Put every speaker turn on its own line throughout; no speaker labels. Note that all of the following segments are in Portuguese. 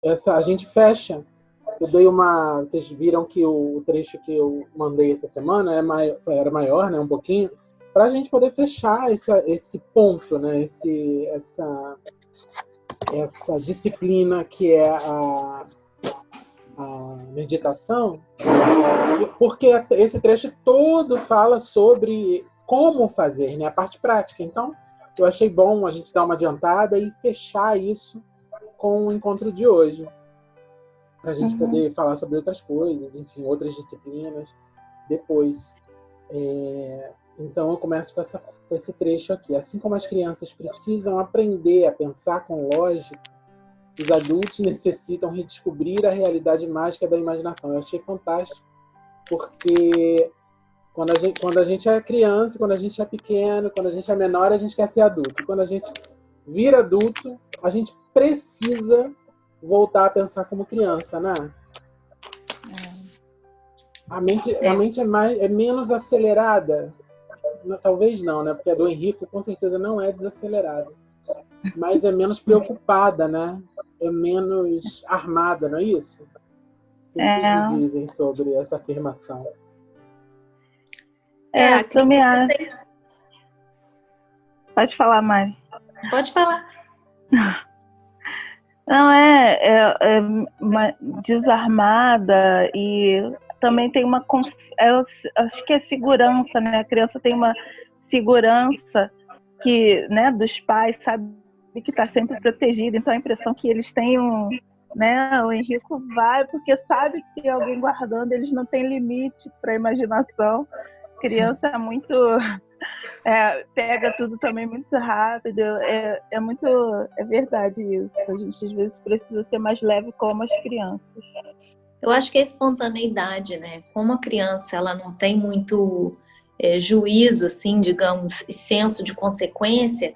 a gente fecha. Eu dei vocês viram que o trecho que eu mandei essa semana era maior, né, um pouquinho, para a gente poder fechar esse ponto, né, essa disciplina que é a meditação, porque esse trecho todo fala sobre como fazer, né, a parte prática. Então, eu achei bom a gente dar uma adiantada e fechar isso com o encontro de hoje, para a gente poder falar sobre outras coisas, enfim, outras disciplinas depois. Então, eu começo com esse trecho aqui. Assim como as crianças precisam aprender a pensar com lógica, os adultos necessitam redescobrir a realidade mágica da imaginação. Eu achei fantástico, porque quando a gente é criança, quando a gente é pequeno, quando a gente é menor, a gente quer ser adulto. Quando a gente vira adulto, a gente precisa voltar a pensar como criança, né? A mente é menos acelerada. Talvez não, né? Porque a do Henrico com certeza não é desacelerada. Mas é menos preocupada, né? É menos armada, não é isso? O que vocês me dizem sobre essa afirmação?
Eu também acho. Pode falar, Mari.
Pode falar.
Não, desarmada e também tem uma... acho que é segurança, né? A criança tem uma segurança que, né, dos pais, sabe que está sempre protegida. Então a impressão que eles têm né, o Henrico vai porque sabe que tem alguém guardando, eles não têm limite para a imaginação. Criança é muito... pega tudo também muito rápido. É verdade isso. A gente às vezes precisa ser mais leve como as crianças.
Eu acho que a espontaneidade, né? Como a criança ela não tem muito juízo, assim, digamos, e senso de consequência,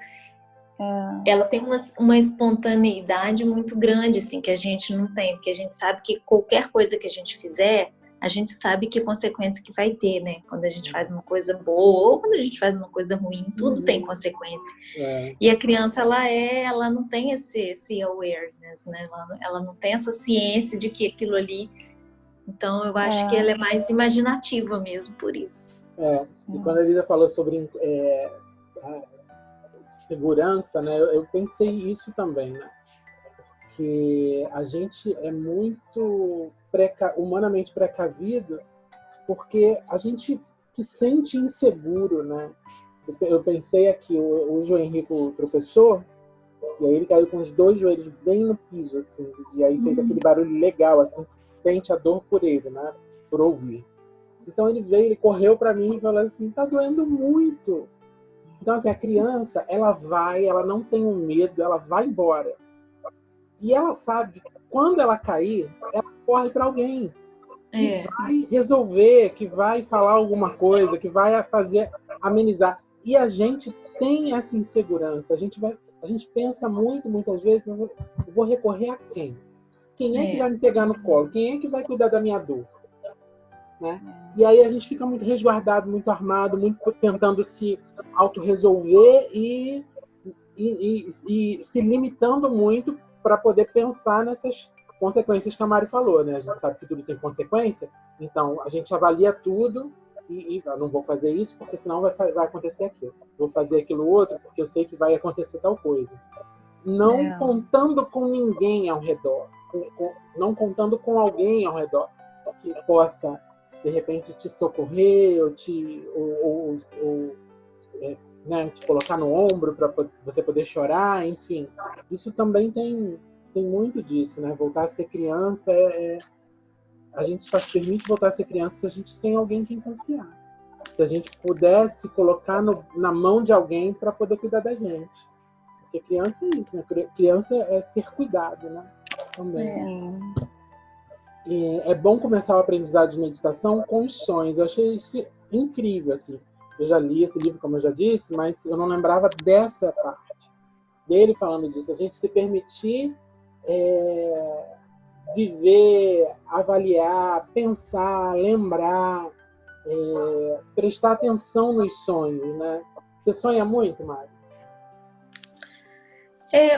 ela tem uma espontaneidade muito grande, assim, que a gente não tem, porque a gente sabe que qualquer coisa que a gente fizer, a gente sabe que consequência que vai ter, né? Quando a gente faz uma coisa boa ou quando a gente faz uma coisa ruim, tudo tem consequência. E a criança, ela não tem esse awareness, né? Ela não tem essa ciência de que aquilo ali... Então, eu acho que ela é mais imaginativa mesmo, por isso.
E quando a Lisa falou sobre segurança, né? Eu pensei isso também, né? Que a gente é muito humanamente precavido porque a gente se sente inseguro, né? Eu pensei aqui, hoje o Henrico tropeçou e aí ele caiu com os dois joelhos bem no piso, assim, e aí fez aquele barulho legal, assim, sente a dor por ele, né? Por ouvir. Então ele correu para mim e falou assim, tá doendo muito. Então, assim, a criança, ela não tem um medo, ela vai embora. E ela sabe que quando ela cair, ela corre para alguém que vai resolver, que vai falar alguma coisa, que vai fazer amenizar. E a gente tem essa insegurança. A gente pensa muitas vezes, eu vou recorrer a quem? Quem é que vai me pegar no colo? Quem é que vai cuidar da minha dor? Né? E aí a gente fica muito resguardado, muito armado, muito tentando se autorresolver e se limitando muito para poder pensar nessas consequências que a Mari falou, né? A gente sabe que tudo tem consequência, então a gente avalia tudo e não vou fazer isso porque senão vai acontecer aquilo. Vou fazer aquilo outro porque eu sei que vai acontecer tal coisa. Não contando com ninguém ao redor, não contando com alguém ao redor que possa, de repente, te socorrer ou né, te colocar no ombro para você poder chorar, enfim. Isso também tem muito disso, né? Voltar a ser criança a gente só se permite voltar a ser criança se a gente tem alguém em quem confiar. Se a gente pudesse colocar na mão de alguém para poder cuidar da gente. Porque criança é isso, né? Criança é ser cuidado, né? Também. E é bom começar o aprendizado de meditação com os sonhos. Eu achei isso incrível, assim. Eu já li esse livro, como eu já disse, mas eu não lembrava dessa parte dele falando disso. A gente se permitir viver, avaliar, pensar, lembrar, prestar atenção nos sonhos, né? Você sonha muito, Mari?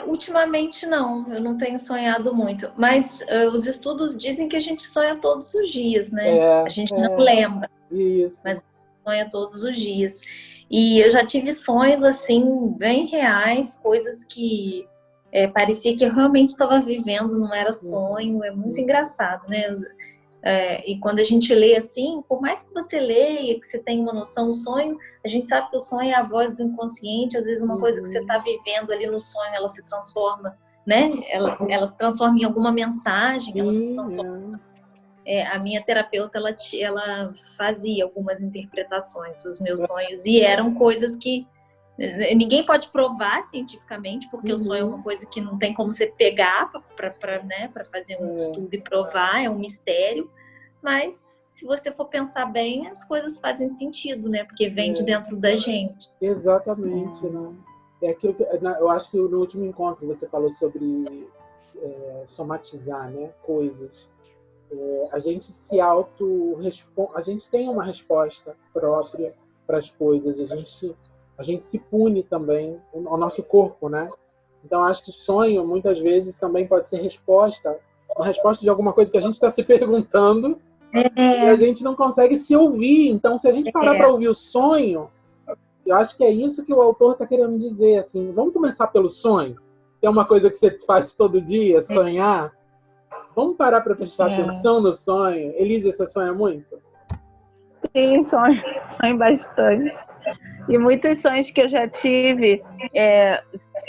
Ultimamente não, eu não tenho sonhado muito, mas os estudos dizem que a gente sonha todos os dias, né? A gente não lembra,
isso.
mas sonha todos os dias. E eu já tive sonhos assim, bem reais, coisas que parecia que eu realmente estava vivendo, não era sonho, é muito engraçado, né? E quando a gente lê assim, por mais que você leia, que você tenha uma noção do sonho, a gente sabe que o sonho é a voz do inconsciente, às vezes uma coisa que você está vivendo ali no sonho, ela se transforma, né? Ela se transforma em alguma mensagem, ela se transforma. A minha terapeuta, ela fazia algumas interpretações dos meus sonhos, e eram coisas que ninguém pode provar cientificamente, porque o sonho é uma coisa que não tem como você pegar para fazer um estudo e provar, é um mistério. Mas se você for pensar bem, as coisas fazem sentido, né? Porque vem de dentro da gente.
Exatamente, né? É aquilo que eu acho que no último encontro você falou sobre somatizar, né? Coisas. A gente se a gente tem uma resposta própria para as coisas. A gente se pune também ao nosso corpo, né? Então acho que sonho muitas vezes também pode ser uma resposta de alguma coisa que a gente está se perguntando e a gente não consegue se ouvir. Então se a gente parar para ouvir o sonho, eu acho que é isso que o autor está querendo dizer, assim, vamos começar pelo sonho, que é uma coisa que você faz todo dia, sonhar. Vamos parar para prestar atenção no sonho. Elisa, você sonha muito?
Sim, sonho bastante. E muitos sonhos que eu já tive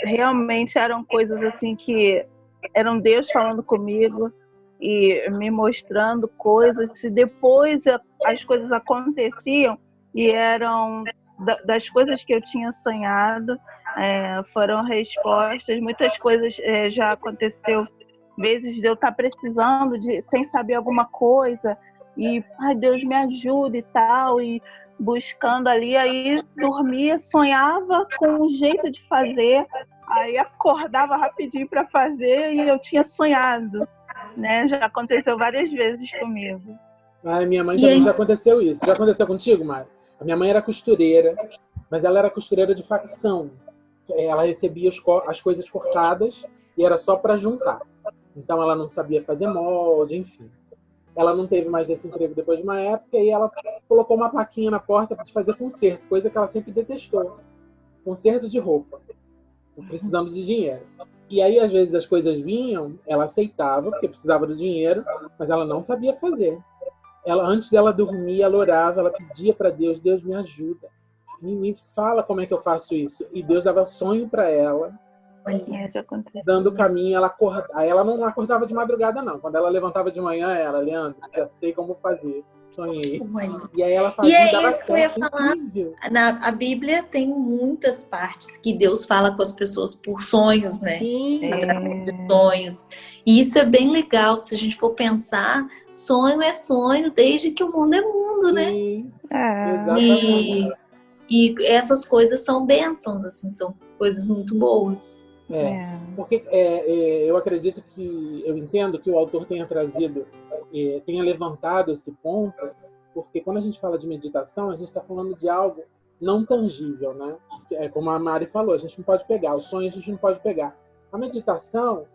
realmente eram coisas assim que eram Deus falando comigo e me mostrando coisas, e depois as coisas aconteciam e eram das coisas que eu tinha sonhado, foram respostas. Muitas coisas já aconteceu, vezes de eu estar precisando sem saber alguma coisa e ai, Deus me ajuda e tal, e buscando ali, aí dormia, sonhava com um jeito de fazer, aí acordava rapidinho para fazer e eu tinha sonhado, né? Já aconteceu várias vezes comigo.
Minha mãe também já aconteceu isso. Já aconteceu contigo, Mari? A minha mãe era costureira, mas ela era costureira de facção. Ela recebia as coisas cortadas e era só para juntar. Então ela não sabia fazer molde, enfim. Ela não teve mais esse emprego depois de uma época e ela colocou uma plaquinha na porta para fazer conserto, coisa que ela sempre detestou. Conserto de roupa, precisando de dinheiro. E aí, às vezes, as coisas vinham, ela aceitava, porque precisava do dinheiro, mas ela não sabia fazer. Antes dela dormir, ela orava, ela pedia para Deus, Deus me ajuda, me fala como é que eu faço isso. E Deus dava sonho para ela, dando o caminho. Ela não acordava de madrugada, não. Quando ela levantava de manhã, Leandro, já sei como fazer. Sonhei. E aí ela fazia,
e é isso que eu ia falar. A Bíblia tem muitas partes que Deus fala com as pessoas por sonhos, né? Através de sonhos. E isso é bem legal. Se a gente for pensar, sonho é sonho desde que o mundo é mundo, né?
Exatamente.
E essas coisas são bênçãos, assim, são coisas muito boas.
Porque eu acredito eu entendo que o autor tenha trazido, tenha levantado esse ponto, porque quando a gente fala de meditação, a gente está falando de algo não tangível, né? Como a Mari falou, a gente não pode pegar, o sonho a gente não pode pegar. A meditação,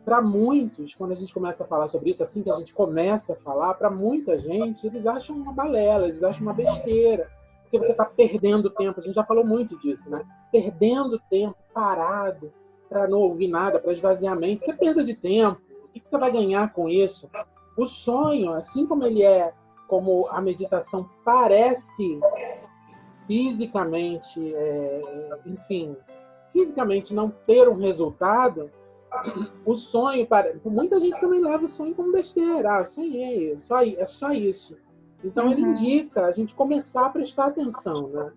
para muitos, quando a gente começa a falar sobre isso, assim que a gente começa a falar, para muita gente, eles acham uma balela, eles acham uma besteira. Porque você está perdendo tempo, a gente já falou muito disso, né? Perdendo tempo, parado, para não ouvir nada, para esvaziar a mente. Isso é perda de tempo. O que você vai ganhar com isso? O sonho, assim como a meditação parece fisicamente, fisicamente não ter um resultado, o sonho, muita gente também leva o sonho como besteira. Sonhei, é só isso. Então ele indica a gente começar a prestar atenção, né?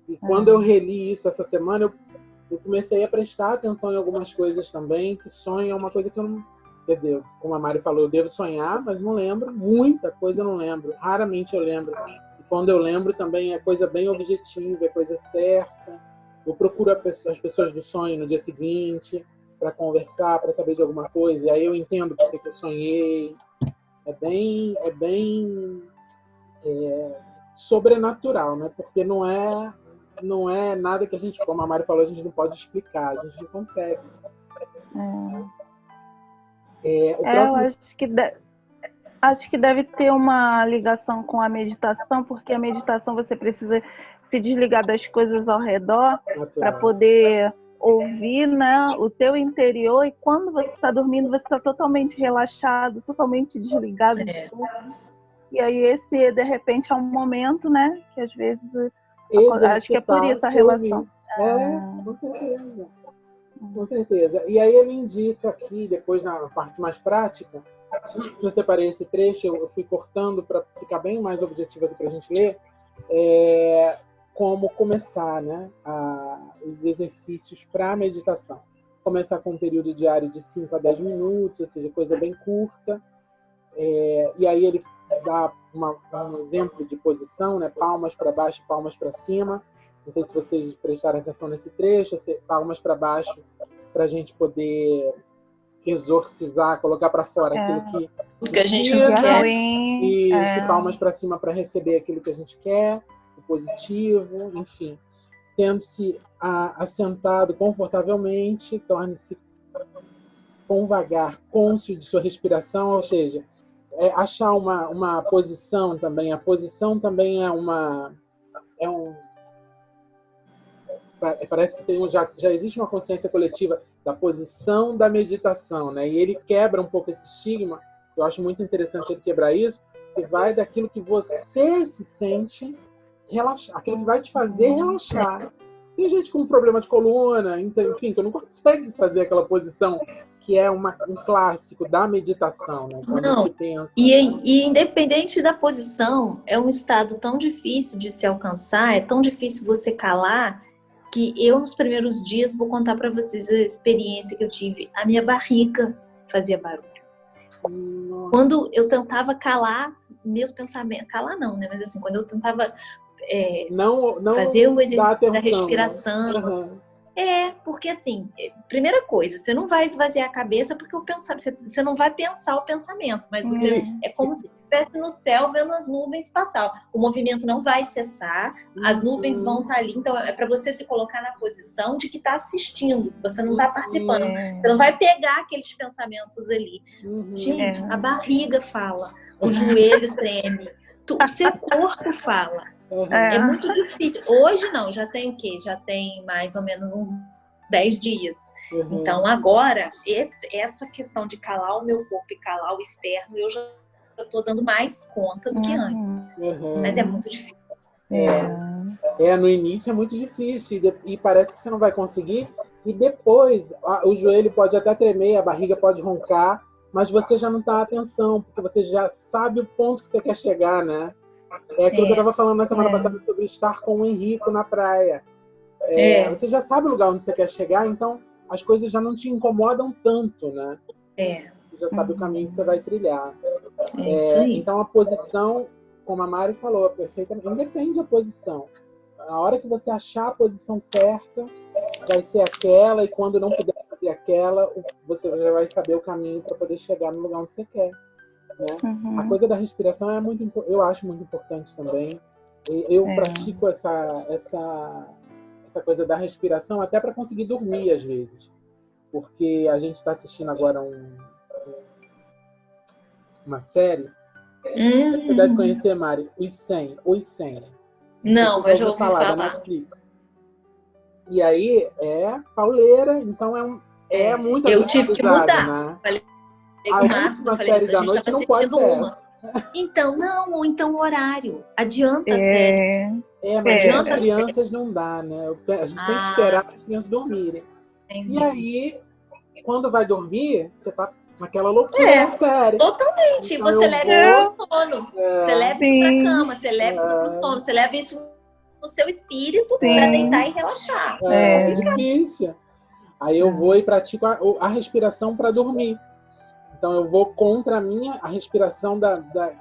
E quando eu reli isso essa semana, eu comecei a prestar atenção em algumas coisas também, que sonho é uma coisa que eu não... Quer dizer, como a Mari falou, eu devo sonhar, mas não lembro. Muita coisa eu não lembro. Raramente eu lembro. E quando eu lembro também é coisa bem objetiva, é coisa certa. Eu procuro as pessoas do sonho no dia seguinte para conversar, para saber de alguma coisa. E aí eu entendo por que eu sonhei. É bem sobrenatural, né? Porque não é não é nada que a gente, como a Mari falou, a gente não pode explicar, a gente não consegue. O próximo...
Eu acho que deve ter uma ligação com a meditação, porque a meditação você precisa se desligar das coisas ao redor para poder ouvir, né, o teu interior, e quando você está dormindo, você está totalmente relaxado, totalmente desligado de tudo. E aí esse, de repente, é um momento, né, que às vezes, acho que é por isso a relação.
Com certeza. Com certeza. E aí ele indica aqui, depois na parte mais prática, eu separei esse trecho, eu fui cortando para ficar bem mais objetivo aqui para a gente ler, como começar, né, os exercícios para a meditação. Começar com um período diário de 5 a 10 minutos, ou seja, coisa bem curta. E aí ele dá um exemplo de posição, né, palmas para baixo, palmas para cima. Não sei se vocês prestaram atenção nesse trecho, palmas para baixo para a gente poder exorcizar, colocar para fora aquilo
que a gente não quer.
E palmas para cima para receber aquilo que a gente quer, o positivo, enfim. Tendo-se assentado confortavelmente, torne-se com vagar, cônscio de sua respiração, ou seja, achar uma posição também. A posição também parece que já existe uma consciência coletiva da posição da meditação, né? E ele quebra um pouco esse estigma. Eu acho muito interessante ele quebrar isso, que vai daquilo que você se sente relaxar, aquilo que vai te fazer relaxar. Tem gente com problema de coluna, enfim, que não consegue fazer aquela posição que é um clássico da meditação, né? Quando se pensa...
E independente da posição, é um estado tão difícil de se alcançar, é tão difícil você calar, que eu, nos primeiros dias, vou contar para vocês a experiência que eu tive. A minha barriga fazia barulho. Quando eu tentava calar meus pensamentos, calar não, né? Mas assim, quando eu tentava
não
fazer o exercício da respiração...
Né?
Porque assim, primeira coisa, você não vai esvaziar a cabeça porque você não vai pensar o pensamento, mas você é como se estivesse no céu vendo as nuvens passar. O movimento não vai cessar, as nuvens vão estar ali, então é para você se colocar na posição de que está assistindo, você não está participando, você não vai pegar aqueles pensamentos ali. Gente, a barriga fala, o joelho treme, o seu corpo fala. É muito difícil. Hoje não, já tem o quê? Já tem mais ou menos uns 10 dias. Então agora, essa questão de calar o meu corpo e calar o externo, eu já estou dando mais conta do que antes. Mas é muito difícil.
No início é muito difícil e parece que você não vai conseguir. E depois, o joelho pode até tremer, a barriga pode roncar, mas você já não está atenção, porque você já sabe o ponto que você quer chegar, né? É aquilo que eu estava falando na semana passada sobre estar com o Henrico na praia. Você já sabe o lugar onde você quer chegar, então as coisas já não te incomodam tanto, né? Você já sabe o caminho que você vai trilhar.
Isso aí.
Então a posição, como a Mari falou, perfeitamente, não depende da posição. A hora que você achar a posição certa, vai ser aquela, e quando não puder fazer aquela, você já vai saber o caminho para poder chegar no lugar onde você quer. Né? A coisa da respiração eu acho muito importante também. Eu pratico essa coisa da respiração até para conseguir dormir às vezes, porque a gente está assistindo agora uma série. Você deve conhecer, Mari, Os 100.
Não, mas já ouvi falar.
Da Netflix. E aí é pauleira, então é muito.
Eu tive que mudar.
Né?
Falei
a última série da noite não pode ser essa.
Então, ou então o horário. Adianta a série.
Mas as crianças não dá, né? A gente tem que esperar as crianças dormirem.
Entendi.
E aí, quando vai dormir, você tá naquela loucura série.
Totalmente. Então, você leva isso pro sono. Você leva isso pra cama, você leva isso pro sono, você leva isso no seu espírito pra deitar e relaxar.
É difícil. Aí eu vou e pratico a respiração para dormir. Então eu vou contra a respiração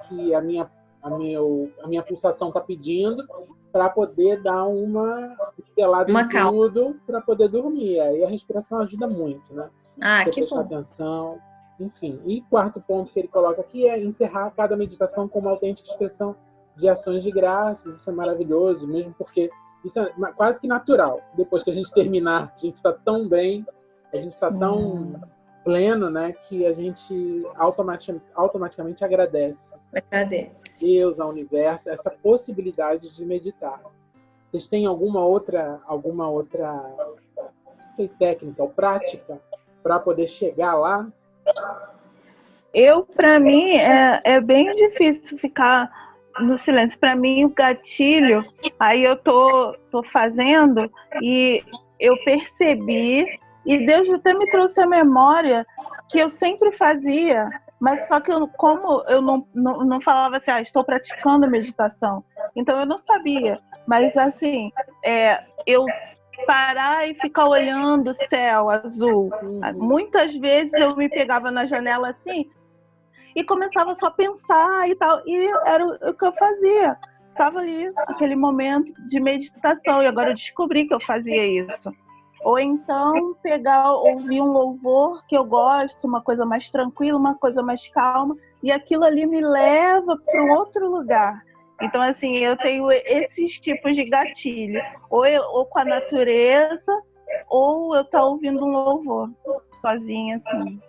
que a minha pulsação está pedindo, para poder dar uma pelada em tudo para poder dormir. Aí a respiração ajuda muito, né? Você
Que
prestar
bom.
atenção, enfim. E quarto ponto que ele coloca aqui é encerrar cada meditação com uma autêntica expressão de ações de graças. Isso é maravilhoso, mesmo porque Isso é quase que natural. Depois que a gente terminar, a gente está tão bem, a gente está tão pleno, né, que a gente automaticamente agradece. Deus, ao universo, essa possibilidade de meditar. Vocês têm alguma outra, não sei, técnica ou prática para poder chegar lá?
Para mim, é bem difícil ficar no silêncio. Para mim, o gatilho, aí eu tô fazendo e eu percebi, e Deus até me trouxe a memória que eu sempre fazia, mas só que como eu não falava assim, estou praticando meditação, então eu não sabia. Mas assim, eu parar e ficar olhando o céu azul. Muitas vezes eu me pegava na janela assim e começava só a pensar e tal, e era o que eu fazia. Estava ali, aquele momento de meditação, e agora eu descobri que eu fazia isso. Ou então ouvir um louvor que eu gosto, uma coisa mais tranquila, uma coisa mais calma, e aquilo ali me leva para um outro lugar. Então, assim, eu tenho esses tipos de gatilho, ou com a natureza, ou eu estou ouvindo um louvor, sozinha, assim.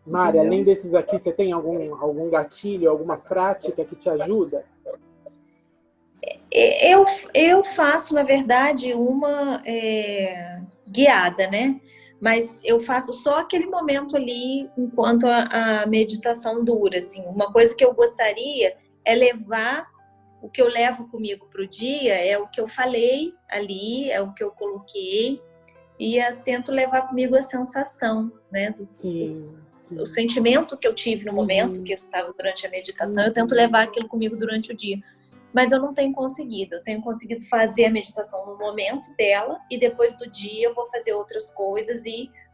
Mari, além desses aqui, você tem algum gatilho, alguma prática que te ajuda?
Eu faço, na verdade, uma guiada, né? Mas eu faço só aquele momento ali enquanto a meditação dura, assim. Uma coisa que eu gostaria é levar o que eu levo comigo para o dia, é o que eu falei ali, é o que eu coloquei, e tento levar comigo a sensação, né? O sentimento que eu tive no momento que eu estava durante a meditação, eu tento levar aquilo comigo durante o dia. Mas eu não tenho conseguido. Eu tenho conseguido fazer a meditação no momento dela e depois do dia eu vou fazer outras coisas,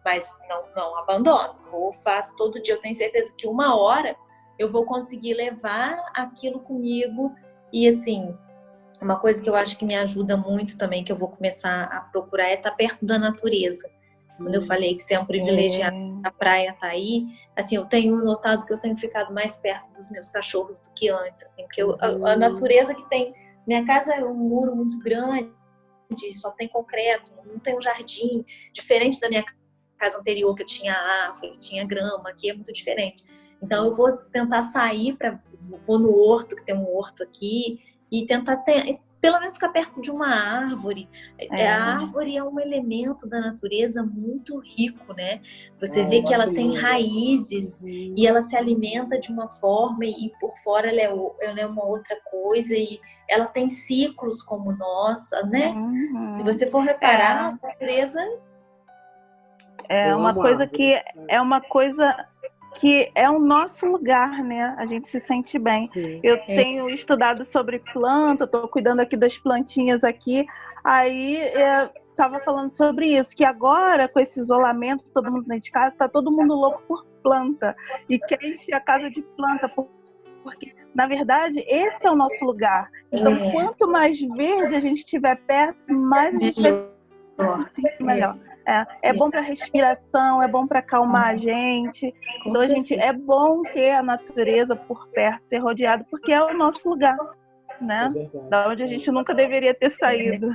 mas não abandono. Faço todo dia. Eu tenho certeza que 1 hora eu vou conseguir levar aquilo comigo. E assim, uma coisa que eu acho que me ajuda muito também, que eu vou começar a procurar, é estar perto da natureza. Quando eu falei que você é um privilegiado, a praia tá aí, assim, eu tenho notado que eu tenho ficado mais perto dos meus cachorros do que antes, assim, porque a natureza que tem... Minha casa é um muro muito grande, só tem concreto, não tem um jardim, diferente da minha casa anterior, que eu tinha árvore, tinha grama, aqui é muito diferente. Então eu vou tentar sair, vou no horto, que tem um horto aqui, e tentar pelo menos ficar perto de uma árvore. A árvore é um elemento da natureza muito rico, né? Você vê que ela tem raízes e ela se alimenta de uma forma e por fora ela é uma outra coisa e ela tem ciclos como nós, né? Se você for reparar, a natureza...
É uma coisa que é o nosso lugar, né? A gente se sente bem. Sim. Eu tenho estudado sobre planta, estou cuidando aqui das plantinhas aqui, aí estava falando sobre isso, que agora, com esse isolamento, todo mundo dentro de casa, está todo mundo louco por planta, e quer encher a casa de planta, porque, na verdade, esse é o nosso lugar. Então, quanto mais verde a gente estiver perto, mais a gente vai se sentir melhor. É bom para respiração, é bom para acalmar a gente. Então, é bom ter a natureza por perto, ser rodeado, porque é o nosso lugar, né? Da onde a gente nunca deveria ter saído.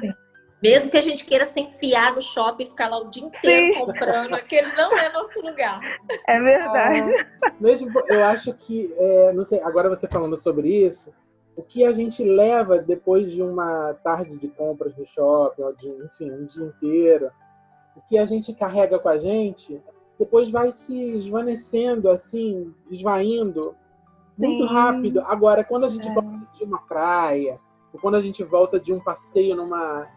Mesmo que a gente queira se enfiar no shopping e ficar lá o dia inteiro comprando, aquele não é nosso lugar.
É verdade.
Mesmo, eu acho que, não sei, agora você falando sobre isso, o que a gente leva depois de uma tarde de compras no shopping, ou enfim, um dia inteiro, o que a gente carrega com a gente, depois vai se esvanecendo, assim, esvaindo muito rápido. Agora, quando a gente volta de uma praia, ou quando a gente volta de um passeio numa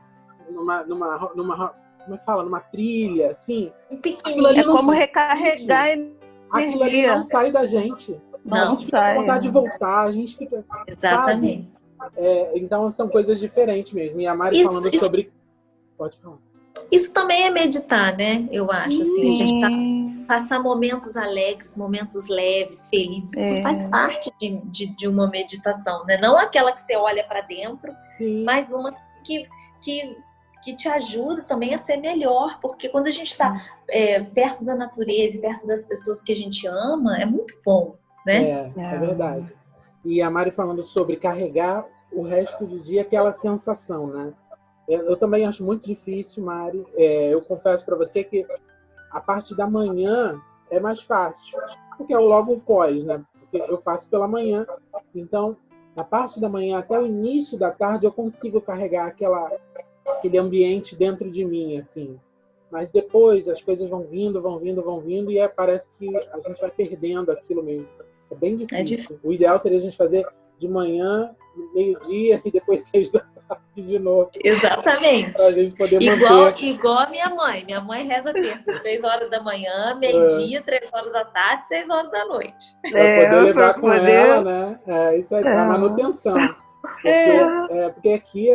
como é que fala? Numa trilha, assim.
É como recarregar energia.
Aquilo ali não sai da gente.
Não,
a gente fica com vontade de voltar, a gente fica...
Exatamente.
Então, são coisas diferentes mesmo. E a Mari falando sobre... Pode falar.
Isso também é meditar, né? Eu acho, assim, a gente passar momentos alegres, momentos leves, felizes, isso faz parte de uma meditação, né? Não aquela que você olha para dentro, mas uma que te ajuda também a ser melhor, porque quando a gente está perto da natureza e perto das pessoas que a gente ama, é muito bom, né?
É verdade. E a Mari falando sobre carregar o resto do dia, aquela sensação, né? Eu também acho muito difícil, Mari. Eu confesso para você que a parte da manhã é mais fácil, porque é logo o pós, né? Porque eu faço pela manhã, então na parte da manhã até o início da tarde eu consigo carregar aquele ambiente dentro de mim, assim. Mas depois as coisas vão vindo, e parece que a gente vai perdendo aquilo mesmo. É bem difícil. O ideal seria a gente fazer de manhã, meio-dia e depois 6 da tarde de novo.
Exatamente.
Para a gente poder manter.
Igual a minha mãe. Minha mãe reza terça, 6 horas da manhã, meio-dia, 3 horas da tarde, 6 horas da noite.
Para poder levar com ela, né? Isso aí, a manutenção. Porque aqui,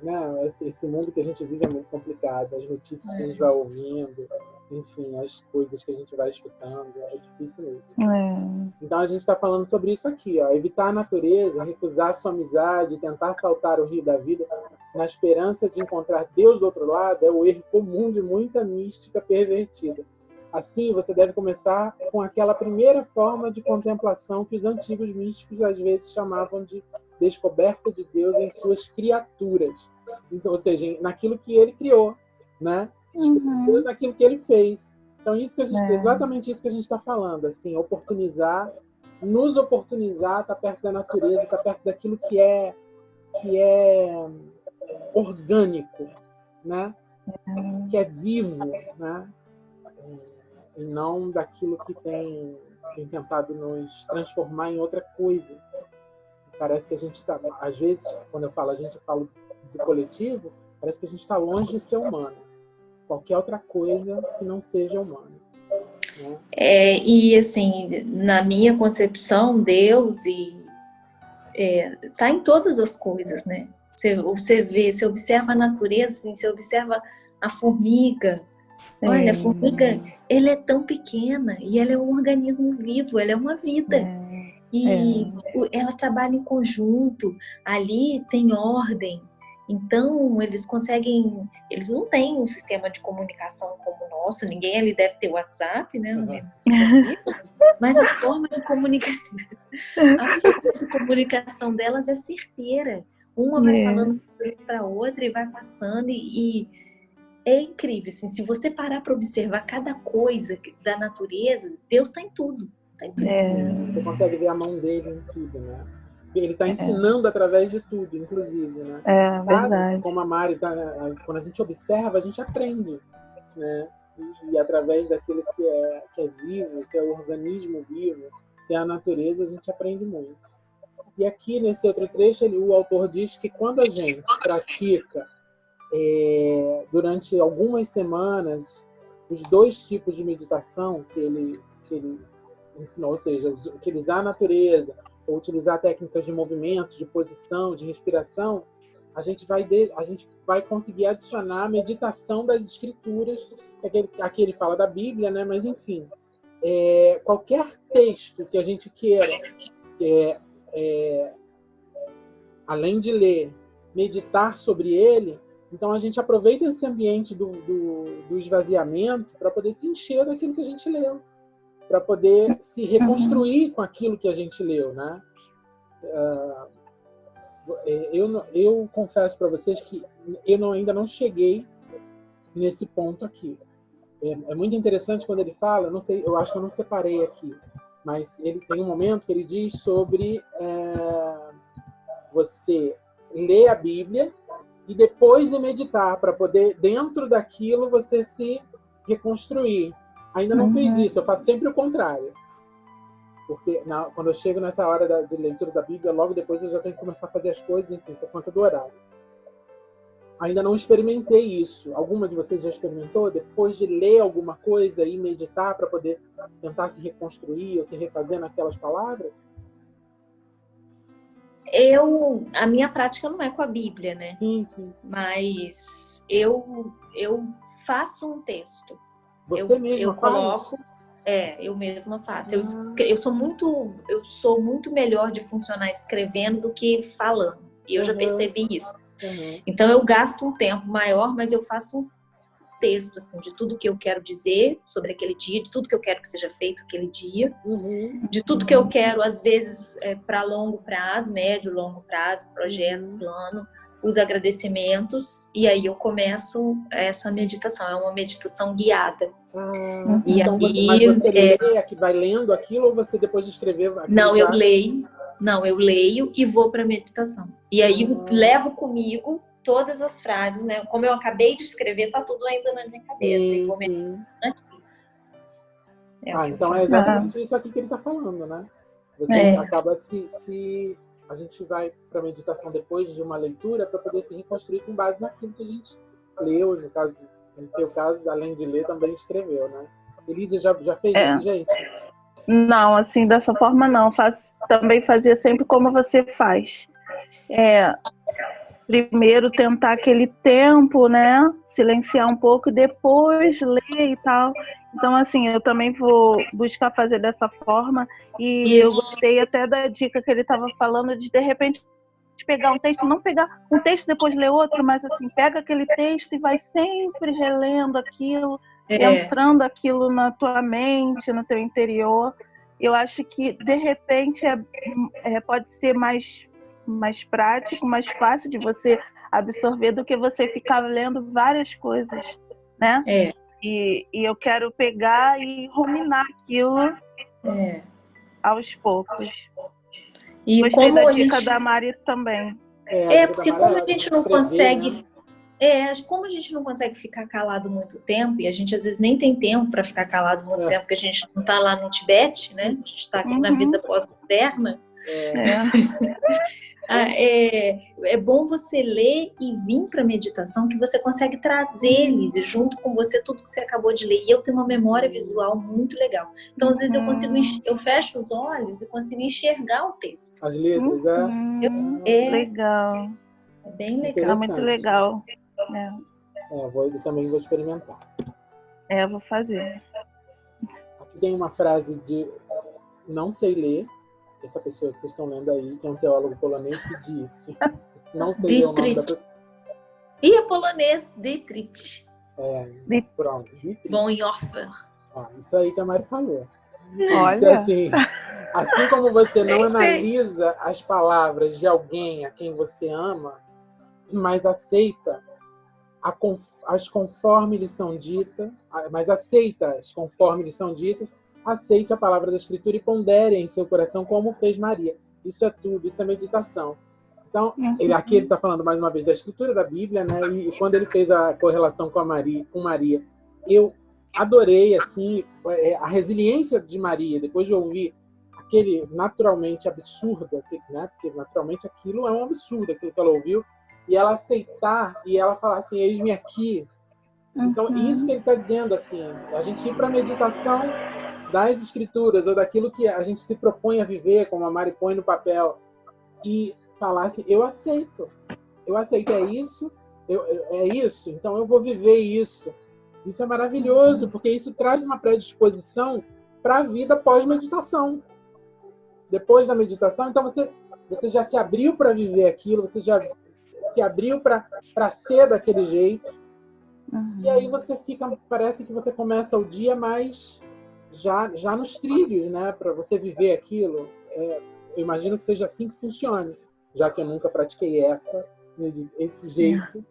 né, esse mundo que a gente vive é muito complicado. As notícias que a gente vai ouvindo, enfim, as coisas que a gente vai escutando, é difícil mesmo. Então a gente está falando sobre isso aqui, ó, evitar a natureza, recusar sua amizade, tentar saltar o rio da vida na esperança de encontrar Deus do outro lado é o erro comum de muita mística pervertida. Assim, você deve começar com aquela primeira forma de contemplação que os antigos místicos às vezes chamavam de descoberta de Deus em suas criaturas. Então, ou seja, naquilo que ele criou, né? Deus naquilo que ele fez. Então, exatamente isso que a gente está falando, assim, nos oportunizar, estar perto da natureza, estar perto daquilo que é orgânico, né? Que é vivo, né? E não daquilo que tem tentado nos transformar em outra coisa. Parece que a gente está, às vezes, quando eu falo do coletivo, parece que a gente está longe de ser humano. Qualquer outra coisa que não seja humana. Né?
E assim, na minha concepção, Deus tá em todas as coisas, né? Você observa a natureza, assim, você observa a formiga. Olha, a formiga, ela é tão pequena e ela é um organismo vivo, ela é uma vida. E ela trabalha em conjunto, ali tem ordem. Então, eles não têm um sistema de comunicação como o nosso, ninguém ali deve ter WhatsApp, né? Mas a forma de comunicação delas é certeira. Uma vai falando para a outra e vai passando e é incrível, assim, se você parar para observar cada coisa da natureza, Deus está em tudo. Tá em tudo.
Você consegue ver a mão dele em tudo, né? Ele está ensinando através de tudo, inclusive, né?
Verdade.
Como a Mari quando a gente observa, a gente aprende, né? E através daquilo que é vivo, que é o organismo vivo, que é a natureza, a gente aprende muito. E aqui, nesse outro trecho, o autor diz que quando a gente pratica durante algumas semanas os 2 tipos de meditação que ele ensinou, ou seja, utilizar a natureza ou utilizar técnicas de movimento, de posição, de respiração, a gente vai conseguir adicionar a meditação das escrituras, aqui ele fala da Bíblia, né? Mas enfim, qualquer texto que a gente queira, além de ler, meditar sobre ele, então a gente aproveita esse ambiente do esvaziamento para poder se encher daquilo que a gente leu, para poder se reconstruir com aquilo que a gente leu, né? Eu confesso para vocês que eu ainda não cheguei nesse ponto aqui. É muito interessante quando ele fala, não sei, eu acho que eu não separei aqui, mas ele tem um momento que ele diz sobre você ler a Bíblia e depois de meditar, para poder, dentro daquilo, você se reconstruir. Ainda não fiz isso, eu faço sempre o contrário. Porque quando eu chego nessa hora de leitura da Bíblia, logo depois eu já tenho que começar a fazer as coisas, enfim, por conta do horário. Ainda não experimentei isso. Alguma de vocês já experimentou? Depois de ler alguma coisa e meditar para poder tentar se reconstruir ou se refazer naquelas palavras?
A minha prática não é com a Bíblia, né?
Sim.
Mas eu faço um texto.
Você mesma
coloco. Eu mesma faço. Eu sou muito melhor de funcionar escrevendo do que falando. E eu já percebi isso. Então eu gasto um tempo maior, mas eu faço um texto assim, de tudo que eu quero dizer sobre aquele dia, de tudo que eu quero que seja feito aquele dia, de tudo que eu quero, às vezes, para longo prazo, médio, longo prazo, projeto, plano. os agradecimentos, e aí eu começo essa meditação. É uma meditação guiada.
E então mas você lê, vai lendo aquilo, ou você depois de escrever aquilo?
Não, eu leio. Não, eu leio e vou para a meditação. E aí levo comigo todas as frases, né? Como eu acabei de escrever, tá tudo ainda na minha cabeça.
Sim,
e vou
então é exatamente isso aqui que ele está falando, né? Você acaba a gente vai para a meditação depois de uma leitura para poder se reconstruir com base naquilo que a gente leu, no teu caso, além de ler, também escreveu, né? Elisa já fez desse jeito?
Não, assim, dessa forma não. Também fazia sempre como você faz. Primeiro tentar aquele tempo, né? Silenciar um pouco, depois ler e tal. Então, assim, eu também vou buscar fazer dessa forma. E eu gostei até da dica que ele estava falando de repente, pegar um texto, não pegar um texto depois ler outro, mas assim, pega aquele texto e vai sempre relendo aquilo, entrando aquilo na tua mente, no teu interior. Eu acho que, de repente, pode ser mais prático, mais fácil de você absorver do que você ficar lendo várias coisas, né? E eu quero pegar e ruminar aquilo aos poucos.
E
gostei
como
da dica da Mari também.
Porque como a gente não consegue... como a gente não consegue ficar calado muito tempo, e a gente às vezes nem tem tempo para ficar calado muito tempo, porque a gente não está lá no Tibete, né? A gente está aqui na vida pós-moderna. É bom você ler e vir para a meditação, que você consegue trazer eles e junto com você tudo que você acabou de ler. E eu tenho uma memória visual muito legal. Então, às vezes, eu fecho os olhos e consigo enxergar o texto.
As letras,
legal.
É bem legal.
É muito legal.
Eu também vou experimentar.
Eu vou fazer.
Aqui tem uma frase de não sei ler. Essa pessoa que vocês estão lendo aí, que é um teólogo polonês, que disse... Não sei ler o nome da pessoa.
E é polonês, Dietrich.
Pronto. Dietrich.
Bonhoeffer.
Isso aí que a Mari falou.
Olha.
Assim como você não analisa as palavras de alguém a quem você ama, mas aceita as conforme lhes são ditas, aceite a palavra da Escritura e pondere em seu coração como fez Maria. Isso é tudo, isso é meditação. Então, aqui ele está falando mais uma vez da Escritura, da Bíblia, né? E quando ele fez a correlação com Maria, eu adorei assim a resiliência de Maria, depois de ouvir aquele naturalmente absurdo, né? Porque naturalmente aquilo é um absurdo, aquilo que ela ouviu, e ela aceitar e ela falar assim, eis-me aqui. Então, isso que ele está dizendo, assim, a gente ir para a meditação das Escrituras, ou daquilo que a gente se propõe a viver, como a Mari põe no papel, e falar assim, eu aceito, é isso, é isso, então eu vou viver isso. Isso é maravilhoso, porque isso traz uma predisposição para a vida pós-meditação. Depois da meditação, então você já se abriu para viver aquilo, você já se abriu para ser daquele jeito, e aí você parece que você começa o dia mais já nos trilhos, né, para você viver aquilo. Eu imagino que seja assim que funcione, já que eu nunca pratiquei esse jeito,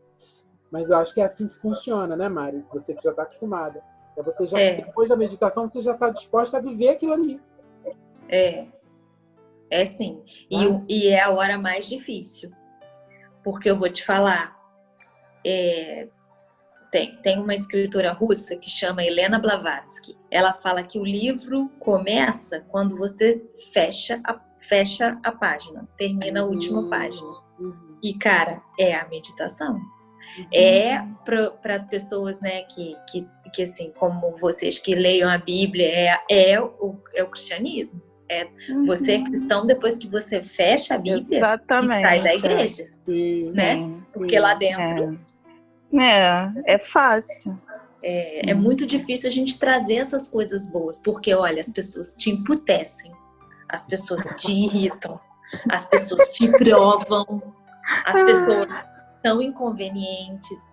mas eu acho que é assim que funciona, né, Mari? Você que já está acostumada. Você já, depois da meditação, você já está disposta a viver aquilo ali.
Sim. E é a hora mais difícil, porque eu vou te falar, tem uma escritora russa que chama Helena Blavatsky. Ela fala que o livro começa quando você fecha a página, termina a última página. E, cara, é a meditação. Para as pessoas, né, que assim, como vocês que leiam a Bíblia, é o cristianismo. Você é cristão depois que você fecha a Bíblia e sai da igreja. Né? Porque lá dentro...
É fácil.
É muito difícil a gente trazer essas coisas boas, porque, olha, as pessoas te emputecem, as pessoas te irritam, as pessoas te provam, as pessoas são inconvenientes,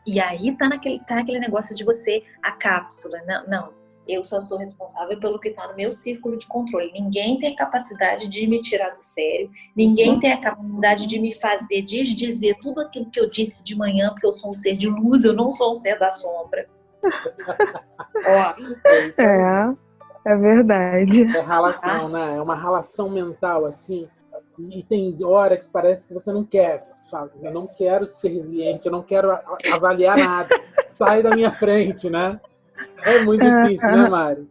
e aí tá naquele negócio de você, a cápsula, não, Eu só sou responsável pelo que está no meu círculo de controle. Ninguém tem a capacidade de me tirar do sério. Ninguém tem a capacidade de me fazer desdizer tudo aquilo que eu disse de manhã, porque eu sou um ser de luz, eu não sou um ser da sombra.
Ó. É verdade.
É relação, né? É uma relação mental, assim. E tem hora que parece que você não quer. Sabe? Eu não quero ser resiliente, eu não quero avaliar nada. Sai da minha frente, né? É muito difícil, né, Mari?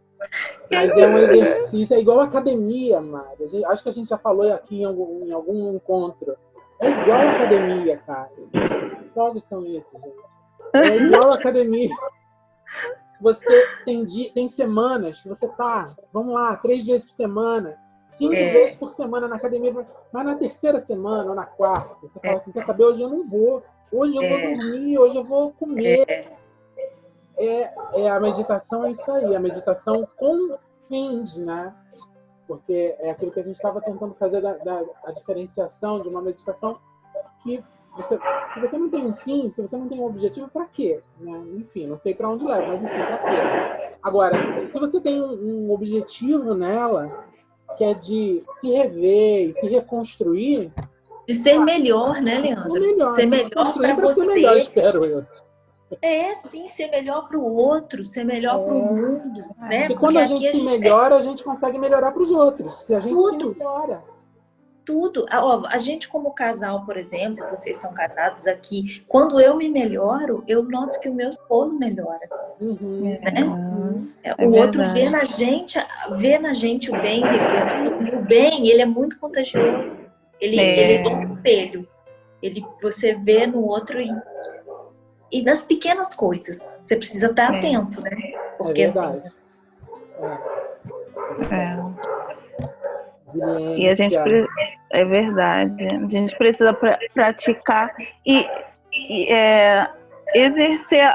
Mas é um exercício, é igual academia, Mari. Acho que a gente já falou aqui em algum encontro. É igual academia, cara. Que jogos são esses, gente? É igual academia. Você tem semanas que você tá, vamos lá, 3 vezes por semana, 5 vezes por semana na academia, mas na terceira semana ou na quarta, você fala assim, quer saber, hoje eu não vou, hoje eu vou dormir, hoje eu vou comer. A meditação é isso aí, a meditação com fins, né? Porque é aquilo que a gente estava tentando fazer a diferenciação de uma meditação que se você não tem um fim, se você não tem um objetivo, para quê? Né? Enfim, não sei para onde leva, mas enfim, para quê? Agora, se você tem um objetivo nela, que é de se rever e se reconstruir...
De ser melhor, né, Leandro?
Ser melhor para você. Ser melhor, espero eu.
Sim, ser melhor para o outro, ser melhor para o mundo, né?
Porque quando a gente se melhora, a gente consegue melhorar para os outros. Se a gente se melhora.
Tudo. A gente como casal, por exemplo, vocês são casados aqui, quando eu me melhoro, eu noto que o meu esposo melhora. Né? O outro vê na gente o bem refletido. E o bem, ele é muito contagioso. Ele é um espelho. Você vê no outro e nas pequenas coisas. Você precisa estar atento, né? Porque assim...
E a gente é verdade. A gente precisa praticar e exercer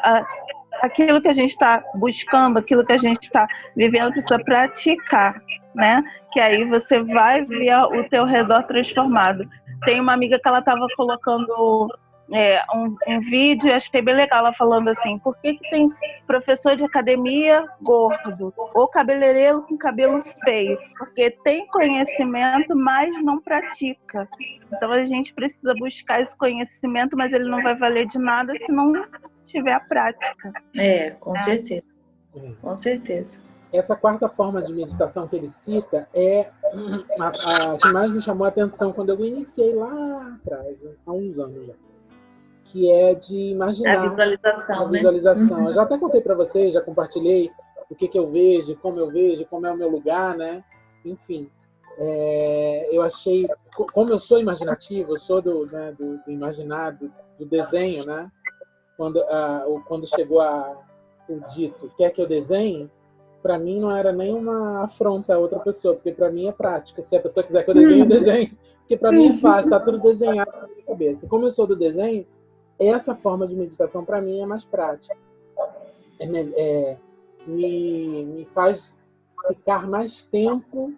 aquilo que a gente está buscando, aquilo que a gente está vivendo, precisa praticar, né? Que aí você vai ver o teu redor transformado. Tem uma amiga que ela estava colocando um vídeo e achei bem legal, ela falando assim, por que tem professor de academia gordo ou cabeleireiro com cabelo feio? Porque tem conhecimento, mas não pratica. Então a gente precisa buscar esse conhecimento, mas ele não vai valer de nada se não tiver a prática.
Com certeza. Com certeza.
Essa quarta forma de meditação que ele cita é a que mais me chamou a atenção quando eu iniciei lá atrás, há uns anos já. Que é de imaginar
a visualização,
né? Eu já até contei para vocês, já compartilhei o que eu vejo, como é o meu lugar, né? Enfim, eu achei, como eu sou imaginativo, eu sou do imaginado, do desenho, né? Quando chegou o dito, quer que eu desenhe? Para mim não era nem uma afronta a outra pessoa, porque para mim é prática. Se a pessoa quiser que eu desenhe, eu desenho. Porque para mim é fácil, está tudo desenhado na minha cabeça. Como eu sou do desenho, essa forma de meditação, para mim, é mais prática. Me faz ficar mais tempo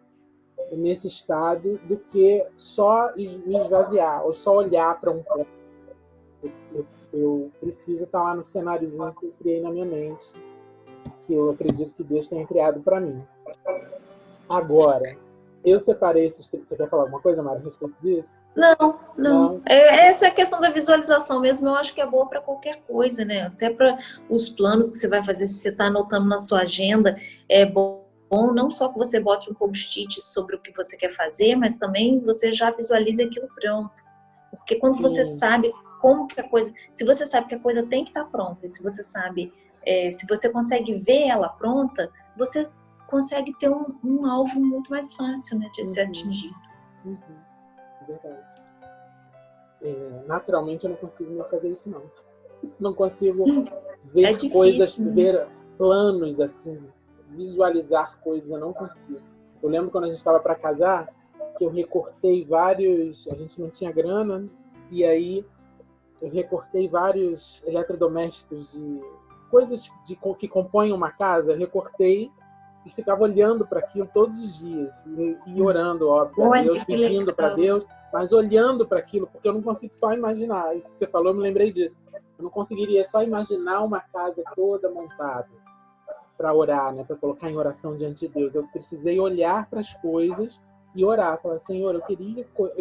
nesse estado do que só me esvaziar, ou só olhar para um ponto. Eu preciso estar lá no cenáriozinho que eu criei na minha mente, que eu acredito que Deus tenha criado para mim. Agora, eu separei esses... Você quer falar alguma coisa, Mari, a respeito disso?
Não. Essa é a questão da visualização mesmo, eu acho que é boa para qualquer coisa, né? Até para os planos que você vai fazer, se você está anotando na sua agenda, é bom não só que você bote um post-it sobre o que você quer fazer, mas também você já visualize aquilo pronto. Porque quando você sabe como que a coisa... Se você sabe que a coisa tem que estar pronta, e se você sabe... se você consegue ver ela pronta, você consegue ter um alvo muito mais fácil, né, de ser atingido.
Verdade. Naturalmente eu não consigo mais fazer isso, não. Não consigo ver coisas, ver planos assim, visualizar coisas, eu não consigo. Eu lembro quando a gente estava para casar, que eu recortei vários... A gente não tinha grana, e aí eu recortei vários eletrodomésticos de coisas que compõem uma casa, eu recortei e ficava olhando para aquilo todos os dias e orando, óbvio, a Deus, pedindo para Deus, mas olhando para aquilo, porque eu não consigo só imaginar. Isso que você falou, eu me lembrei disso. Eu não conseguiria só imaginar uma casa toda montada. para orar, né? Para colocar em oração diante de Deus. Eu precisei olhar para as coisas e orar. Falar, Senhor, eu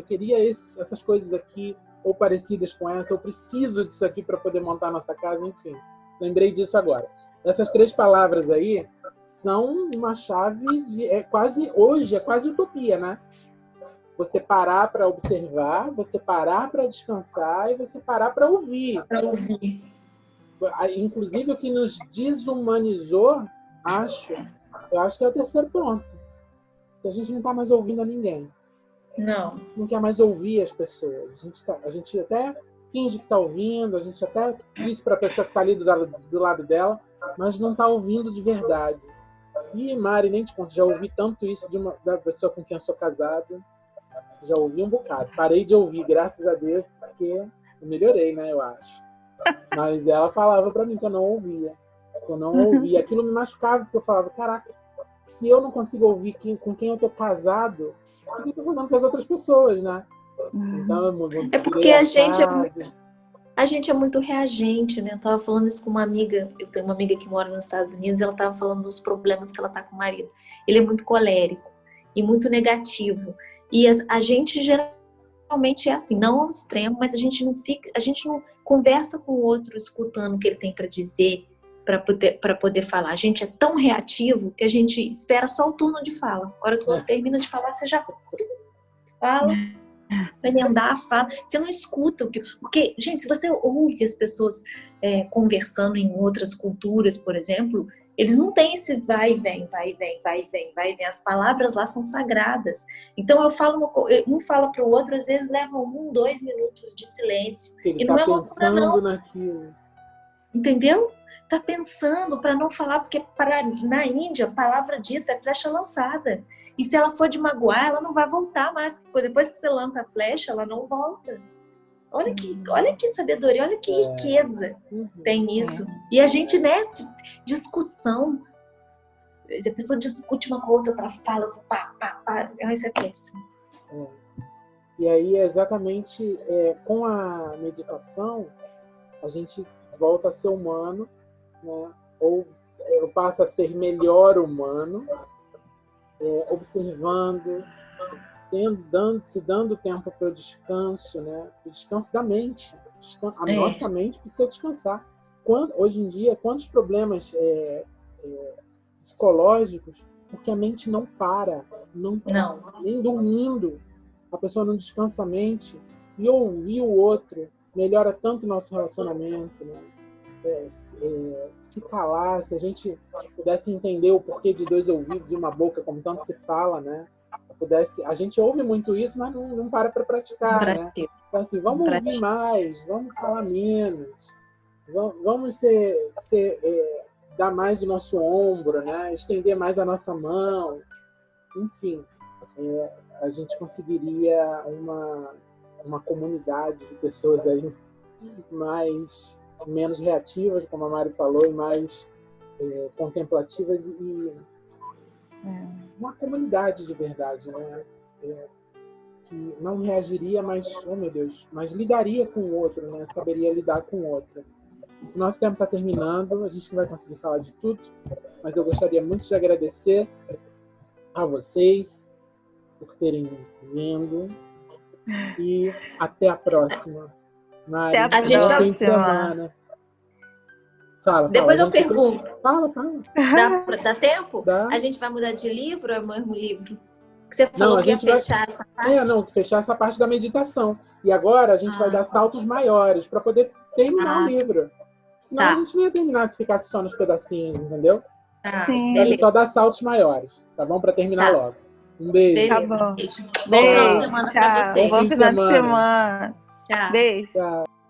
queria essas coisas aqui, ou parecidas com essa, eu preciso disso aqui para poder montar a nossa casa, enfim. Lembrei disso agora. Essas 3 palavras aí são uma chave hoje é quase utopia, né? Você parar para observar, você parar para descansar e você parar para ouvir.
Para ouvir.
Inclusive, o que nos desumanizou, eu acho que é o 3º ponto. Que a gente não está mais ouvindo a ninguém. Não quer mais ouvir as pessoas. A gente até finge que está ouvindo, a gente até diz para a pessoa que está ali do lado dela, mas não está ouvindo de verdade. E, Mari, nem te conto, já ouvi tanto isso da pessoa com quem eu sou casado. Já ouvi um bocado. Parei de ouvir, graças a Deus, porque eu melhorei, né, eu acho. Mas ela falava para mim que eu não ouvia. Que eu não ouvia. Aquilo me machucava, porque eu falava, caraca, se eu não consigo ouvir com quem eu tô casado, o que eu tô fazendo com as outras pessoas, né? Então,
é porque a gente é muito reagente, né? Eu tava falando isso com uma amiga, eu tenho uma amiga que mora nos Estados Unidos, ela tava falando dos problemas que ela tá com o marido. Ele é muito colérico e muito negativo. E a gente geralmente é assim, não ao extremo, mas a gente não conversa com o outro escutando o que ele tem para dizer, para poder falar. A gente é tão reativo que a gente espera só o turno de fala. A hora que o outro termina de falar, você já fala, vai andar, fala. Você não escuta porque, gente, se você ouve as pessoas conversando em outras culturas, por exemplo, eles não têm esse vai e vem, vai e vem, vai e vem, vai e vem. As palavras lá são sagradas. Então eu falo um fala para o outro, às vezes levam 1, 2 minutos de silêncio.
Ele
e não
tá
é loucura, não.
Naquilo.
Entendeu? Tá pensando para não falar, porque na Índia, a palavra dita é flecha lançada. E se ela for de magoar, ela não vai voltar mais. Porque depois que você lança a flecha, ela não volta. Olha que sabedoria, olha que riqueza tem isso. E a gente, né, discussão. A pessoa discute uma com a outra fala, pá. Isso é péssimo.
E aí, exatamente, com a meditação, a gente volta a ser humano, né? Ou passa a ser melhor humano, observando, se dando tempo para o descanso, né? O descanso da mente. A nossa mente precisa descansar. Hoje em dia, quantos problemas psicológicos, porque a mente não para, nem dormindo, a pessoa não descansa a mente, e ouvir o outro melhora tanto o nosso relacionamento, né? Se calar, se a gente pudesse entender o porquê de 2 ouvidos e uma boca, como tanto se fala, né? A gente ouve muito isso, mas não para praticar, né? Então, assim, vamos ouvir mais, vamos falar menos, vamos dar mais o nosso ombro, né? Estender mais a nossa mão, enfim, a gente conseguiria uma comunidade de pessoas aí menos reativas, como a Mari falou, e mais contemplativas e uma comunidade de verdade, né? Que não reagiria, mas, oh meu Deus, mas lidaria com o outro, né? Saberia lidar com o outro. O nosso tempo está terminando, a gente não vai conseguir falar de tudo, mas eu gostaria muito de agradecer a vocês por terem vindo e até a próxima. Mari, bom fim de semana. Fala,
depois eu pergunto.
Fala.
Dá tempo?
Dá.
A gente vai mudar de livro ou é o mesmo livro? Que você falou que ia fechar essa parte?
Fechar essa parte da meditação. E agora a gente vai dar saltos maiores para poder terminar o livro. Senão a gente não ia terminar se ficasse só nos pedacinhos, entendeu? Então, ele só dá saltos maiores, tá bom? Para terminar logo. Um beijo.
Tá bom.
Bom final de semana para vocês.
Bom final de semana.
Tchau.
Beijo.
Tchau.